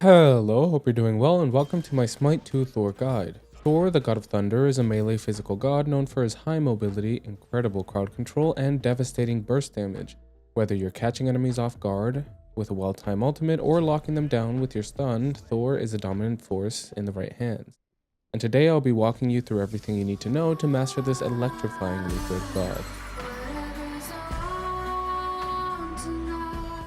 Hello, hope you're doing well and welcome to my Smite 2 Thor guide. Thor, the god of thunder, is a melee physical god known for his high mobility, incredible crowd control, and devastating burst damage. Whether you're catching enemies off guard with a well-timed ultimate or locking them down with your stun, Thor is a dominant force in the right hands. And today I'll be walking you through everything you need to know to master this electrifyingly good god.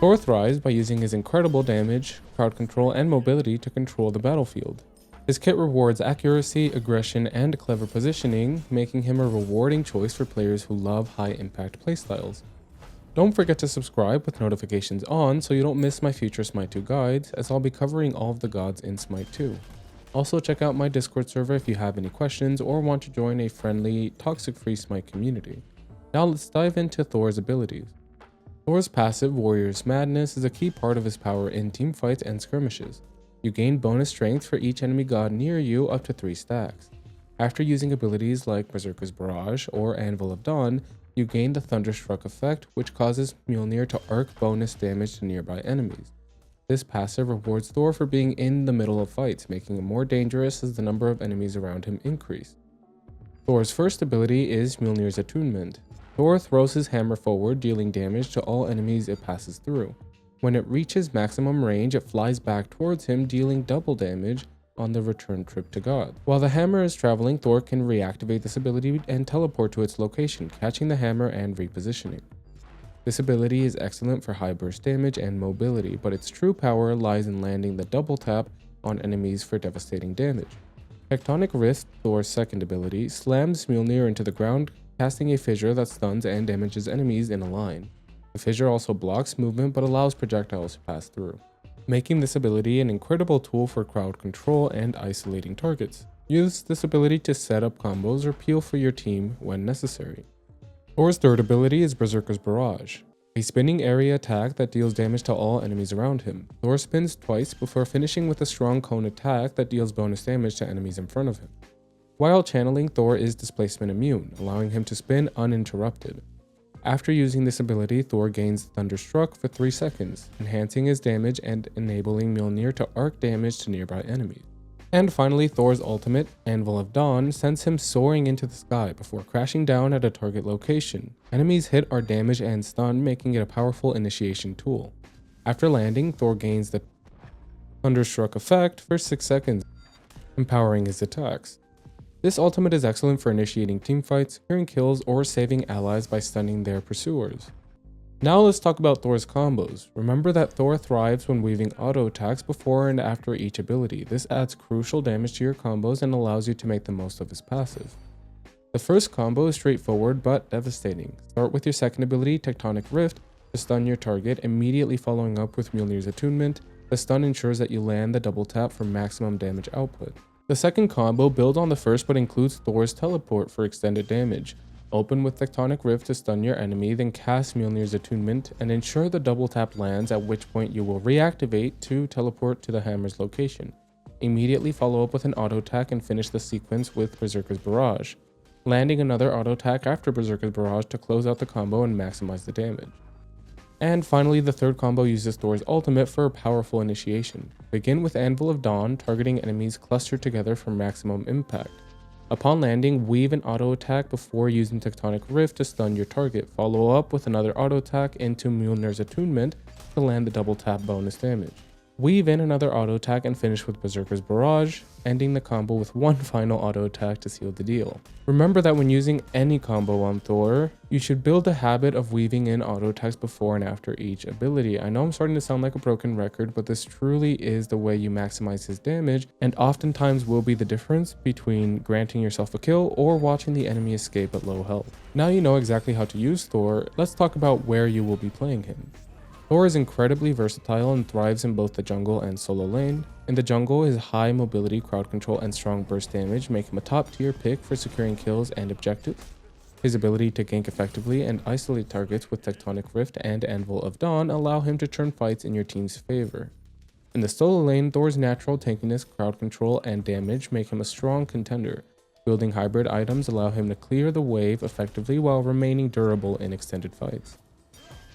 Thor thrives by using his incredible damage, crowd control, and mobility to control the battlefield. His kit rewards accuracy, aggression, and clever positioning, making him a rewarding choice for players who love high-impact playstyles. Don't forget to subscribe with notifications on so you don't miss my future Smite 2 guides, as I'll be covering all of the gods in Smite 2. Also check out my Discord server if you have any questions or want to join a friendly, toxic-free Smite community. Now let's dive into Thor's abilities. Thor's passive, Warrior's Madness, is a key part of his power in teamfights and skirmishes. You gain bonus strength for each enemy god near you up to 3 stacks. After using abilities like Berserker's Barrage or Anvil of Dawn, you gain the Thunderstruck effect, which causes Mjolnir to arc bonus damage to nearby enemies. This passive rewards Thor for being in the middle of fights, making him more dangerous as the number of enemies around him increase. Thor's first ability is Mjolnir's Attunement. Thor throws his hammer forward, dealing damage to all enemies it passes through. When it reaches maximum range, it flies back towards him, dealing double damage on the return trip to God. While the hammer is traveling, Thor can reactivate this ability and teleport to its location, catching the hammer and repositioning. This ability is excellent for high burst damage and mobility, but its true power lies in landing the double tap on enemies for devastating damage. Tectonic Rift, Thor's second ability, slams Mjolnir into the ground, casting a fissure that stuns and damages enemies in a line. The fissure also blocks movement but allows projectiles to pass through, making this ability an incredible tool for crowd control and isolating targets. Use this ability to set up combos or peel for your team when necessary. Thor's third ability is Berserker's Barrage, a spinning area attack that deals damage to all enemies around him. Thor spins twice before finishing with a strong cone attack that deals bonus damage to enemies in front of him. While channeling, Thor is displacement immune, allowing him to spin uninterrupted. After using this ability, Thor gains Thunderstruck for 3 seconds, enhancing his damage and enabling Mjolnir to arc damage to nearby enemies. And finally, Thor's ultimate, Anvil of Dawn, sends him soaring into the sky before crashing down at a target location. Enemies hit are damaged and stunned, making it a powerful initiation tool. After landing, Thor gains the Thunderstruck effect for 6 seconds, empowering his attacks. This ultimate is excellent for initiating teamfights, securing kills, or saving allies by stunning their pursuers. Now let's talk about Thor's combos. Remember that Thor thrives when weaving auto attacks before and after each ability. This adds crucial damage to your combos and allows you to make the most of his passive. The first combo is straightforward but devastating. Start with your second ability, Tectonic Rift, to stun your target, immediately following up with Mjolnir's Attunement. The stun ensures that you land the double tap for maximum damage output. The second combo builds on the first but includes Thor's teleport for extended damage. Open with Tectonic Rift to stun your enemy, then cast Mjolnir's Attunement and ensure the double tap lands, at which point you will reactivate to teleport to the hammer's location. Immediately follow up with an auto attack and finish the sequence with Berserker's Barrage, landing another auto attack after Berserker's Barrage to close out the combo and maximize the damage. And finally, the third combo uses Thor's ultimate for a powerful initiation. Begin with Anvil of Dawn, targeting enemies clustered together for maximum impact. Upon landing, weave an auto attack before using Tectonic Rift to stun your target. Follow up with another auto attack into Mjolnir's Attunement to land the double tap bonus damage. Weave in another auto attack and finish with Berserker's Barrage, ending the combo with one final auto attack to seal the deal. Remember that when using any combo on Thor, you should build a habit of weaving in auto attacks before and after each ability. I know I'm starting to sound like a broken record, but this truly is the way you maximize his damage, and oftentimes will be the difference between granting yourself a kill or watching the enemy escape at low health. Now you know exactly how to use Thor, let's talk about where you will be playing him. Thor is incredibly versatile and thrives in both the jungle and solo lane. In the jungle, his high mobility, crowd control, and strong burst damage make him a top tier pick for securing kills and objectives. His ability to gank effectively and isolate targets with Tectonic Rift and Anvil of Dawn allow him to turn fights in your team's favor. In the solo lane, Thor's natural tankiness, crowd control, and damage make him a strong contender. Building hybrid items allow him to clear the wave effectively while remaining durable in extended fights.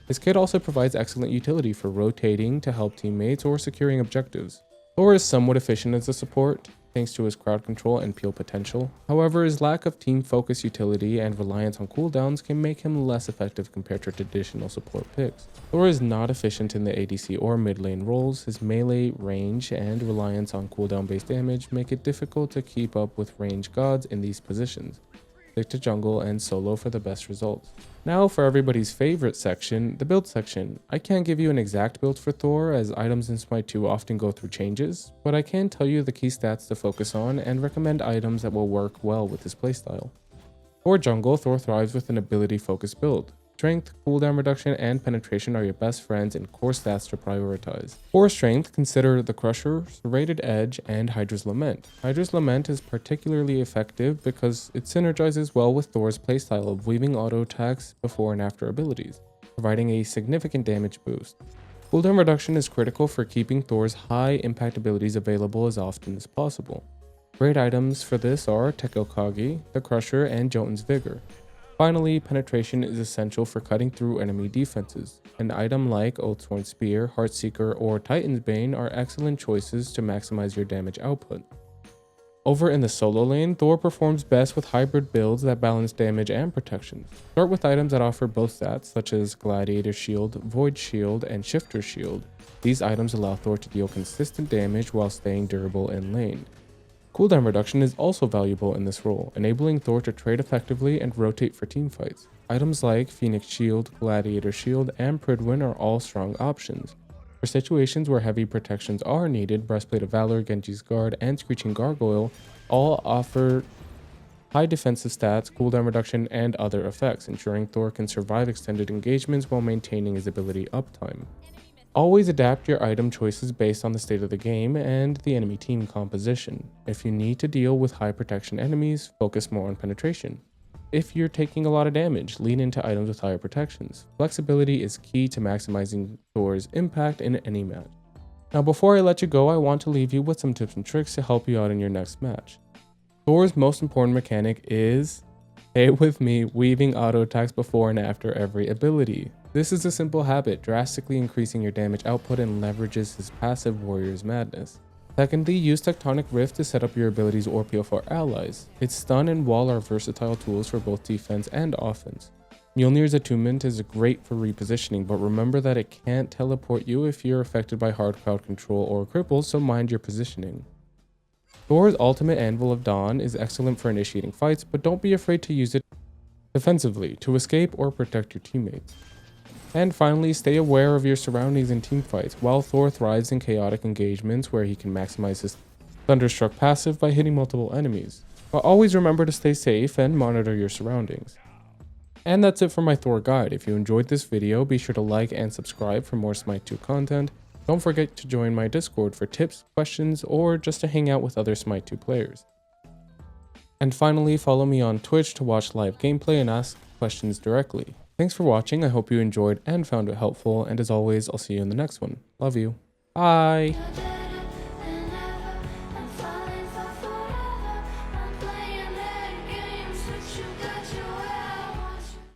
His kit also provides excellent utility for rotating to help teammates or securing objectives. Thor is somewhat efficient as a support, thanks to his crowd control and peel potential. However, his lack of team focus utility and reliance on cooldowns can make him less effective compared to traditional support picks. Thor is not efficient in the ADC or mid lane roles. His melee range and reliance on cooldown based damage make it difficult to keep up with ranged gods in these positions. Stick to jungle and solo for the best results. Now for everybody's favorite section, the build section. I can't give you an exact build for Thor as items in Smite 2 often go through changes, but I can tell you the key stats to focus on and recommend items that will work well with his playstyle. For jungle, Thor thrives with an ability focused build. Strength, cooldown reduction, and penetration are your best friends and core stats to prioritize. For strength, consider the Crusher, Serrated Edge, and Hydra's Lament. Hydra's Lament is particularly effective because it synergizes well with Thor's playstyle of weaving auto attacks before and after abilities, providing a significant damage boost. Cooldown reduction is critical for keeping Thor's high impact abilities available as often as possible. Great items for this are Tekokage, the Crusher, and Jotun's Vigor. Finally, penetration is essential for cutting through enemy defenses. An item like Oathsworn Spear, Heartseeker, or Titan's Bane are excellent choices to maximize your damage output. Over in the solo lane, Thor performs best with hybrid builds that balance damage and protection. Start with items that offer both stats, such as Gladiator Shield, Void Shield, and Shifter Shield. These items allow Thor to deal consistent damage while staying durable in lane. Cooldown reduction is also valuable in this role, enabling Thor to trade effectively and rotate for teamfights. Items like Phoenix Shield, Gladiator Shield, and Pridwin are all strong options. For situations where heavy protections are needed, Breastplate of Valor, Genji's Guard, and Screeching Gargoyle all offer high defensive stats, cooldown reduction, and other effects, ensuring Thor can survive extended engagements while maintaining his ability uptime. Always adapt your item choices based on the state of the game and the enemy team composition. If you need to deal with high protection enemies, focus more on penetration. If you're taking a lot of damage, lean into items with higher protections. Flexibility is key to maximizing Thor's impact in any match. Now before I let you go, I want to leave you with some tips and tricks to help you out in your next match. Thor's most important mechanic is, stay with me, weaving auto attacks before and after every ability. This is a simple habit, drastically increasing your damage output and leverages his passive Warrior's Madness. Secondly, use Tectonic Rift to set up your abilities or peel for allies. Its stun and wall are versatile tools for both defense and offense. Mjolnir's Attunement is great for repositioning, but remember that it can't teleport you if you're affected by hard crowd control or cripples, so mind your positioning. Thor's ultimate Anvil of Dawn is excellent for initiating fights, but don't be afraid to use it defensively to escape or protect your teammates. And finally, stay aware of your surroundings in teamfights. While Thor thrives in chaotic engagements where he can maximize his Thunderstruck passive by hitting multiple enemies, but always remember to stay safe and monitor your surroundings. And that's it for my Thor guide. If you enjoyed this video, be sure to like and subscribe for more Smite 2 content. Don't forget to join my Discord for tips, questions, or just to hang out with other Smite 2 players. And finally, follow me on Twitch to watch live gameplay and ask questions directly. Thanks for watching, I hope you enjoyed and found it helpful, and as always, I'll see you in the next one. Love you. Bye!